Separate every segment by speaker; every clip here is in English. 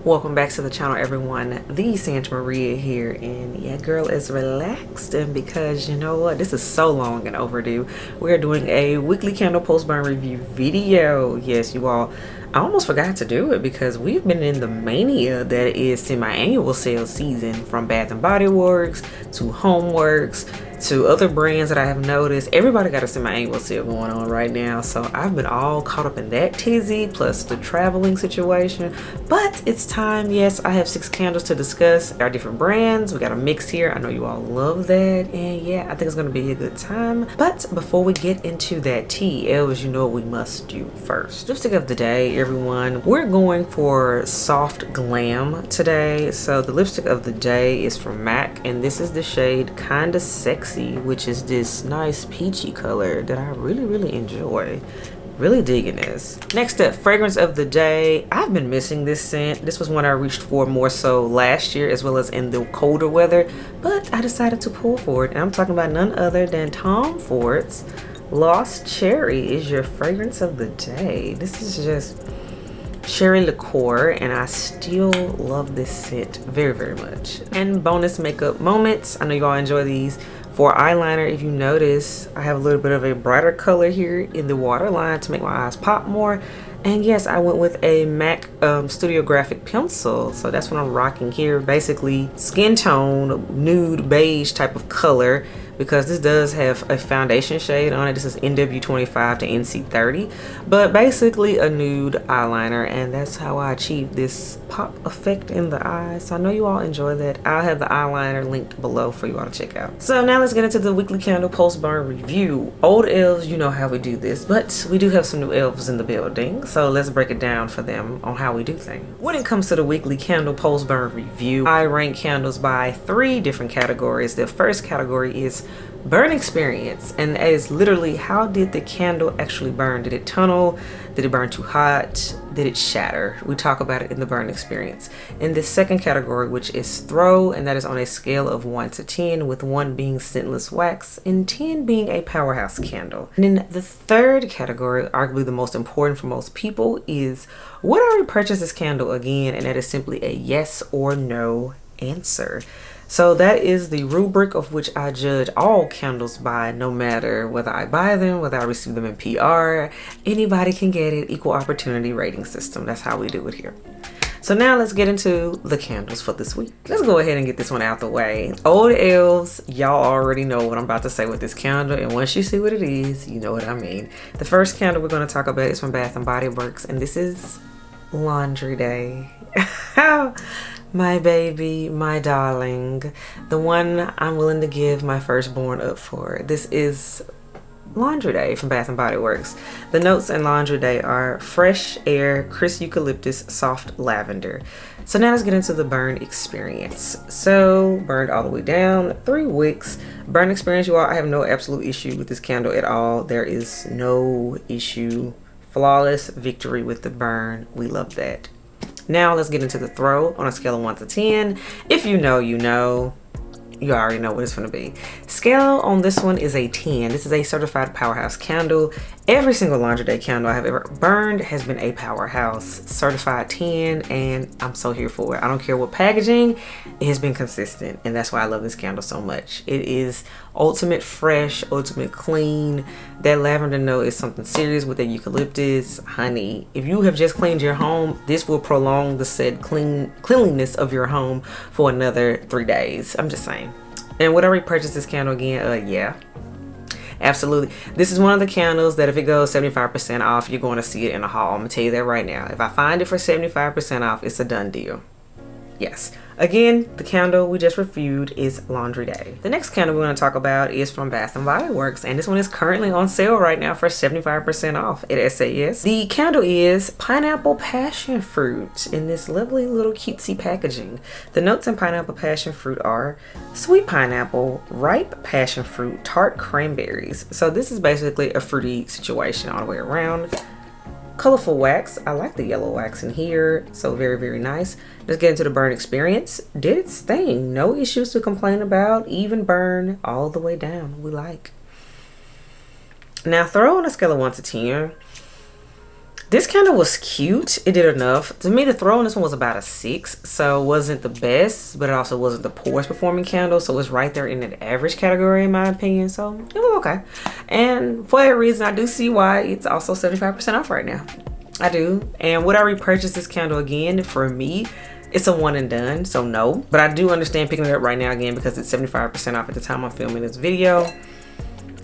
Speaker 1: Welcome back to the channel, everyone. The Santa Maria here, and yeah, girl is relaxed, and because you know what, this is so long and overdue. We're doing a weekly candle post burn review video. Yes, you all, I almost forgot to do it because we've been in the mania that is semi-annual sale season, from Bath and Body Works to Homeworx to other brands that I have noticed. Everybody got a semi-annual sale going on right now, so I've been all caught up in that tizzy plus the traveling situation. But it's time. Yes, I have 6 candles to discuss. There are different brands. We got a mix here. I know you all love that, and yeah, I think it's gonna be a good time. But before we get into that tea, as you know what we must do first. Lipstick of the day, everyone. We're going for soft glam today. So the lipstick of the day is from MAC, and this is the shade Kinda Sexy, which is this nice peachy color that I really enjoy. Really digging this. Next up, fragrance of the day. I've been missing this scent. This was one I reached for more so last year as well as in the colder weather, but I decided to pull for it, and I'm talking about none other than Tom Ford's Lost Cherry is your fragrance of the day. This is just cherry liqueur, and I still love this scent very much. And bonus makeup moments. I know you all enjoy these. For eyeliner, if you notice, I have a little bit of a brighter color here in the waterline to make my eyes pop more. And yes, I went with a MAC Studio Graphic pencil, so that's what I'm rocking here. Basically skin tone nude beige type of color, because this does have a foundation shade on it. This is NW25 to NC30, but basically a nude eyeliner, and that's how I achieve this pop effect in the eyes. So I know you all enjoy that. I'll have the eyeliner linked below for you all to check out. So now let's get into the weekly candle post burn review. Old elves, you know how we do this, but we do have some new elves in the building, so let's break it down for them on how we do things. When it comes to the weekly candle post burn review, I rank candles by 3 different categories. The first category is burn experience, and that is literally how did the candle actually burn. Did it tunnel? Did it burn too hot? Did it shatter? We talk about it in the burn experience. In the second category, which is throw, and that is on a scale of 1 to 10, with 1 being scentless wax and 10 being a powerhouse candle. And then the third category, arguably the most important for most people, is would I repurchase this candle again? And that is simply a yes or no answer. So that is the rubric of which I judge all candles by, no matter whether I buy them, whether I receive them in PR. Anybody can get it. Equal opportunity rating system. That's how we do it here. So now let's get into the candles for this week. Let's go ahead and get this one out the way. Old elves, y'all already know what I'm about to say with this candle, and once you see what it is, you know what I mean. The first candle we're going to talk about is from Bath and Body Works, and this is Laundry Day. My baby, my darling, the one I'm willing to give my firstborn up for. This is Laundry Day from Bath and Body Works. The notes in Laundry Day are fresh air, crisp eucalyptus, soft lavender. So now let's get into the burn experience. So burned all the way down, 3 wicks. Burn experience, you all, I have no absolute issue with this candle at all. There is no issue. Flawless victory with the burn. We love that. Now let's get into the throw on a scale of 1 to 10. If you know, you know. You already know what it's going to be. Scale on this one is a 10. This is a certified powerhouse candle. Every single Laundry Day candle I have ever burned has been a powerhouse. Certified 10, and I'm so here for it. I don't care what packaging, it has been consistent, and that's why I love this candle so much. It is ultimate fresh, ultimate clean. That lavender note is something serious with the eucalyptus. Honey, if you have just cleaned your home, this will prolong the said cleanliness of your home for another 3 days. I'm just saying. And would I repurchase this candle again? Yeah. Absolutely. This is one of the candles that if it goes 75% off, you're going to see it in a haul. I'm going to tell you that right now. If I find it for 75% off, it's a done deal. Yes. Again, the candle we just reviewed is Laundry Day. The next candle we're going to talk about is from Bath and Body Works, and this one is currently on sale right now for 75% off at SAS. The candle is Pineapple Passion Fruit in this lovely little cutesy packaging. The notes in Pineapple Passion Fruit are sweet pineapple, ripe passion fruit, tart cranberries. So this is basically a fruity situation all the way around. Colorful wax. I like the yellow wax in here, so very nice. Let's get into the burn experience. Did its thing. No issues to complain about. Even burn all the way down. We like. Now throw on a scale of 1 to 10. This candle was cute. It did enough. To me, the throw on this one was about a 6. So it wasn't the best, but it also wasn't the poorest performing candle. So it's right there in an average category in my opinion. So it was okay. And for that reason, I do see why it's also 75% off right now. I do. And would I repurchase this candle again? For me, it's a one and done, so no. But I do understand picking it up right now again because it's 75% off at the time I'm filming this video.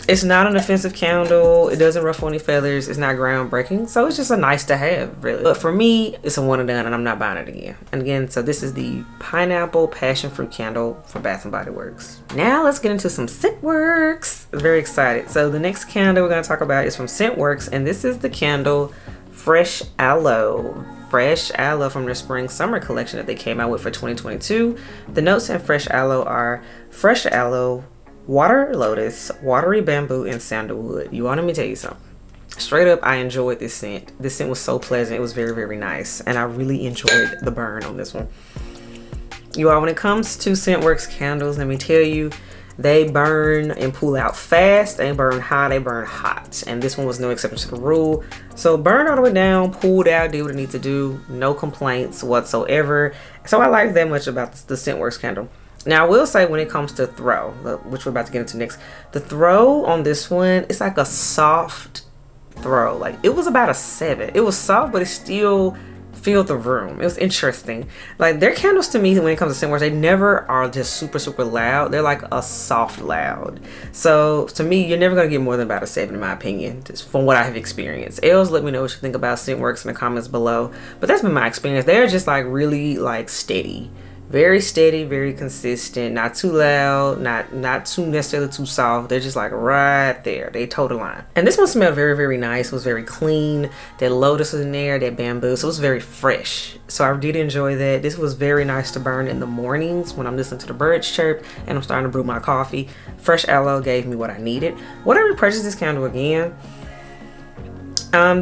Speaker 1: It's not an offensive candle. It doesn't ruffle any feathers. It's not groundbreaking. So it's just a nice to have, really. But for me, it's a one and done and I'm not buying it again. And again, so this is the Pineapple Passion Fruit candle for Bath & Body Works. Now let's get into some Scentworx. Very excited. So the next candle we're gonna talk about is from Scentworx, and this is the candle Fresh Aloe. Fresh Aloe from their spring summer collection that they came out with for 2022. The notes in Fresh Aloe are fresh aloe, water lotus, watery bamboo, and sandalwood. You want me to tell you something? Straight up, I enjoyed this scent. This scent was so pleasant. It was very, very nice. And I really enjoyed the burn on this one. You all, when it comes to Scentworx candles, let me tell you, they burn and pull out fast. They burn high, they burn hot. And this one was no exception to the rule. So burned all the way down, pulled out, did what it needs to do. No complaints whatsoever. So I like that much about the Scentworx candle. Now I will say when it comes to throw, which we're about to get into next, the throw on this one, it's like a soft throw. Like it was about a 7. It was soft, but it still filled the room. It was interesting. Like their candles to me, when it comes to Scentworx, they never are just super, super loud. They're like a soft loud. So to me, you're never gonna get more than about a 7 in my opinion, just from what I have experienced. Els, let me know what you think about Scentworx in the comments below. But that's been my experience. They're just like really like steady. Very steady, very consistent, not too loud, not too necessarily too soft. They're just like right there. They toe the line. And this one smelled very, very nice. It was very clean. That lotus was in there, that bamboo. So it was very fresh. So I did enjoy that. This was very nice to burn in the mornings when I'm listening to the birds chirp and I'm starting to brew my coffee. Fresh Aloe gave me what I needed. Would I repurchase this candle again?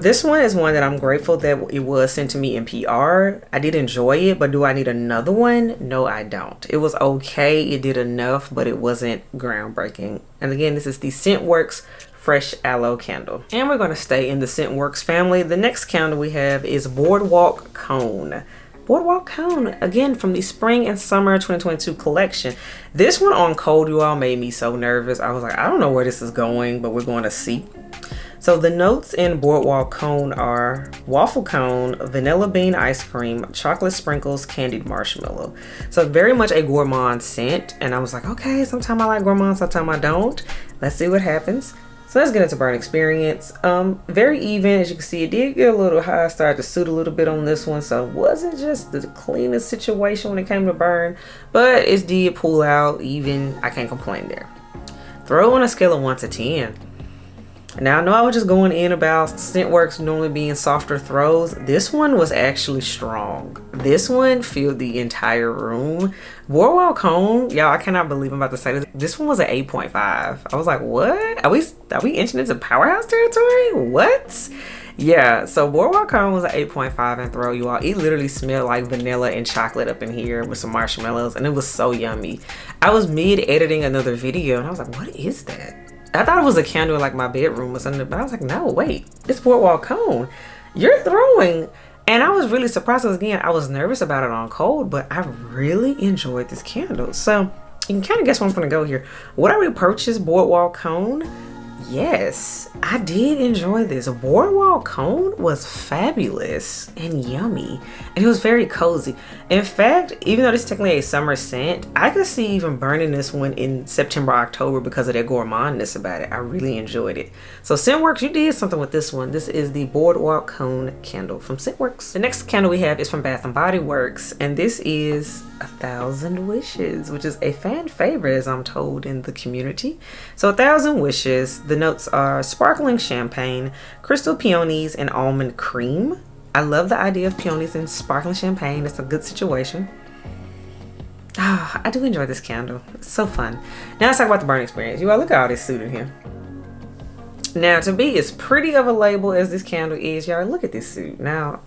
Speaker 1: This one is one that I'm grateful that it was sent to me in PR. I did enjoy it, but do I need another one? No, I don't. It was okay. It did enough, but it wasn't groundbreaking. And again, this is the Scentworx Fresh Aloe candle. And we're going to stay in the Scentworx family. The next candle we have is Boardwalk Cone. Boardwalk Cone, again, from the spring and summer 2022 collection. This one on cold, you all, made me so nervous. I was like, I don't know where this is going, but we're going to see. So the notes in Boardwalk Cone are waffle cone, vanilla bean ice cream, chocolate sprinkles, candied marshmallow. So very much a gourmand scent. And I was like, okay, sometimes I like gourmand, sometimes I don't. Let's see what happens. So let's get into burn experience. Very even, as you can see, it did get a little high. I started to soot a little bit on this one. So it wasn't just the cleanest situation when it came to burn, but it did pull out even. I can't complain there. Throw on a scale of 1 to 10. Now, I know I was just going in about Scentworx normally being softer throws. This one was actually strong. This one filled the entire room. Boardwalk Cone, y'all, I cannot believe I'm about to say this. This one was an 8.5. I was like, what? Are we inching into powerhouse territory? What? Yeah, so Boardwalk Cone was an 8.5 in throw, you all. It literally smelled like vanilla and chocolate up in here with some marshmallows, and it was so yummy. I was mid-editing another video, and I was like, what is that? I thought it was a candle in like my bedroom or something, but I was like, no, wait, it's Boardwalk Cone. You're throwing. And I was really surprised because, again, I was nervous about it on cold, but I really enjoyed this candle. So you can kind of guess where I'm going to go here. Would I repurchase Boardwalk Cone? Yes, I did enjoy this. Boardwalk Cone was fabulous and yummy, and it was very cozy. In fact, even though this is technically a summer scent, I could see even burning this one in September, October because of their gourmandness about it. I really enjoyed it. So Scentworx, you did something with this one. This is the Boardwalk Cone candle from Scentworx. The next candle we have is from Bath & Body Works, and this is 1,000 Wishes, which is a fan favorite, as I'm told, in the community. So 1,000 Wishes, the notes are sparkling champagne, crystal peonies, and almond cream. I love the idea of peonies and sparkling champagne. It's a good situation. I do enjoy this candle. It's so fun. Now let's talk about the burn experience. You all, look at all this suit in here. Now, to be as pretty of a label as this candle is, y'all, look at this suit. Now,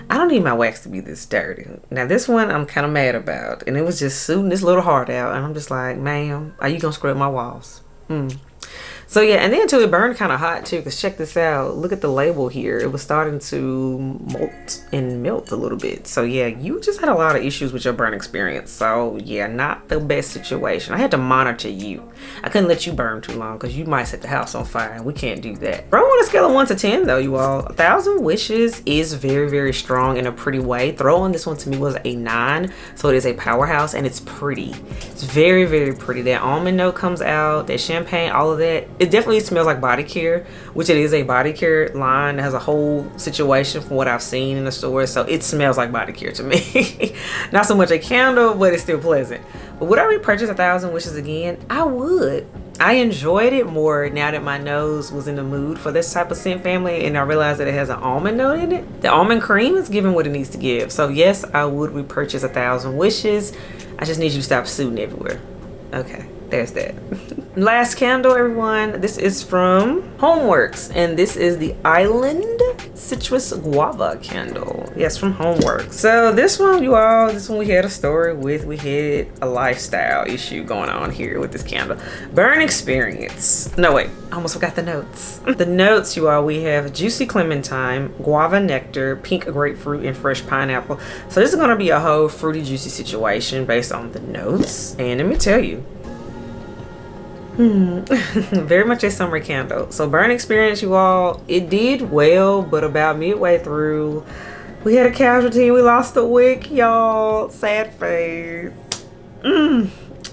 Speaker 1: I don't need my wax to be this dirty. Now, this one I'm kind of mad about, and it was just suiting this little heart out, and I'm just like, ma'am, are you gonna scrub my walls? So yeah, and then too, it burned kind of hot too, because check this out. Look at the label here. It was starting to molt and melt a little bit. So yeah, you just had a lot of issues with your burn experience. So yeah, not the best situation. I had to monitor you. I couldn't let you burn too long because you might set the house on fire, and we can't do that. Throw on a scale of 1 to 10 though, you all. 1,000 wishes is very, very strong in a pretty way. Throw on this one to me was a 9. So it is a powerhouse, and it's pretty. It's very, very pretty. That almond note comes out, that champagne, all of that. It definitely smells like body care, which it is a body care line that has a whole situation from what I've seen in the store. So it smells like body care to me. Not so much a candle, but it's still pleasant. But would I repurchase 1,000 wishes again? I would. I enjoyed it more now that my nose was in the mood for this type of scent family, and I realized that it has an almond note in it. The almond cream is giving what it needs to give. So yes, I would repurchase 1,000 wishes. I just need you to stop suiting everywhere. Okay, there's that. Last candle, everyone. This is from HomeworX, and this is the Island Citrus Guava candle. Yes, from HomeworX. So this one, you all, this one we had a story with. We had a lifestyle issue going on here with this candle. Burn experience. No, wait, I almost forgot the notes. The notes, you all, we have juicy clementine, guava nectar, pink grapefruit, and fresh pineapple. So this is gonna be a whole fruity, juicy situation based on the notes. And let me tell you, very much a summer candle. So burn experience, you all, it did well, but about midway through we had a casualty and we lost the wick, y'all. Sad face.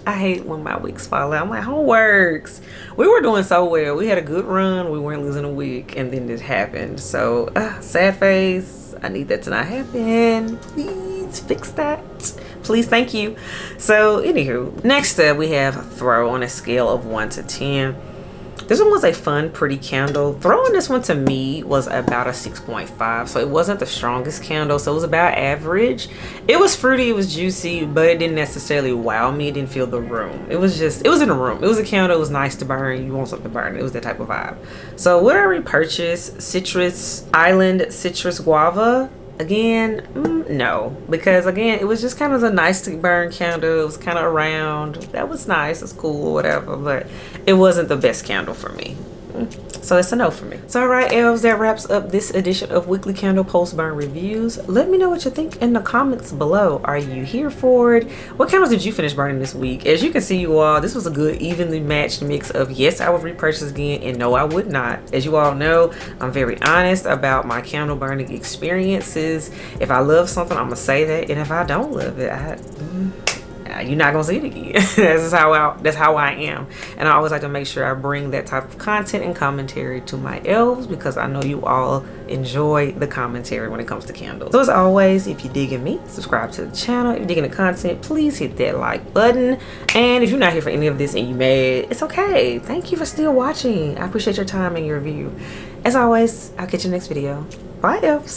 Speaker 1: I hate when my wicks fall out. I'm like, HomeworX, we were doing so well, we had a good run, we weren't losing a wick, and then this happened. So sad face. I need that to not happen. Please fix that, please, thank you. So anywho, next up we have throw on a scale of 1 to 10. This one was a fun, pretty candle. Throw on this one to me was about a 6.5. So it wasn't the strongest candle, so it was about average. It was fruity, it was juicy, but it didn't necessarily wow me. It didn't fill the room. It was just, it was in a room. It was a candle, it was nice to burn. You want something to burn. It was that type of vibe. So would I repurchase Citrus Island Citrus Guava? Again, no, because again, it was just kind of a nice to burn candle. It was kind of round. That was nice, it's cool or whatever, but it wasn't the best candle for me. So it's a no for me. So all right, elves, that wraps up this edition of Weekly Candle Post Burn Reviews. Let me know what you think in the comments below. Are you here for it? What candles did you finish burning this week? As you can see, you all, this was a good evenly matched mix of yes, I would repurchase again, and no, I would not. As you all know, I'm very honest about my candle burning experiences. If I love something, I'm gonna say that, and if I don't love it, you're not gonna see it again. that's how I am, and I always like to make sure I bring that type of content and commentary to my elves, because I know you all enjoy the commentary when it comes to candles. So as always, if you're digging me, subscribe to the channel. If you're digging the content, please hit that like button, and if you're not here for any of this and you mad, it's okay. Thank you for still watching. I appreciate your time and your view. As always, I'll catch you next video. Bye, elves.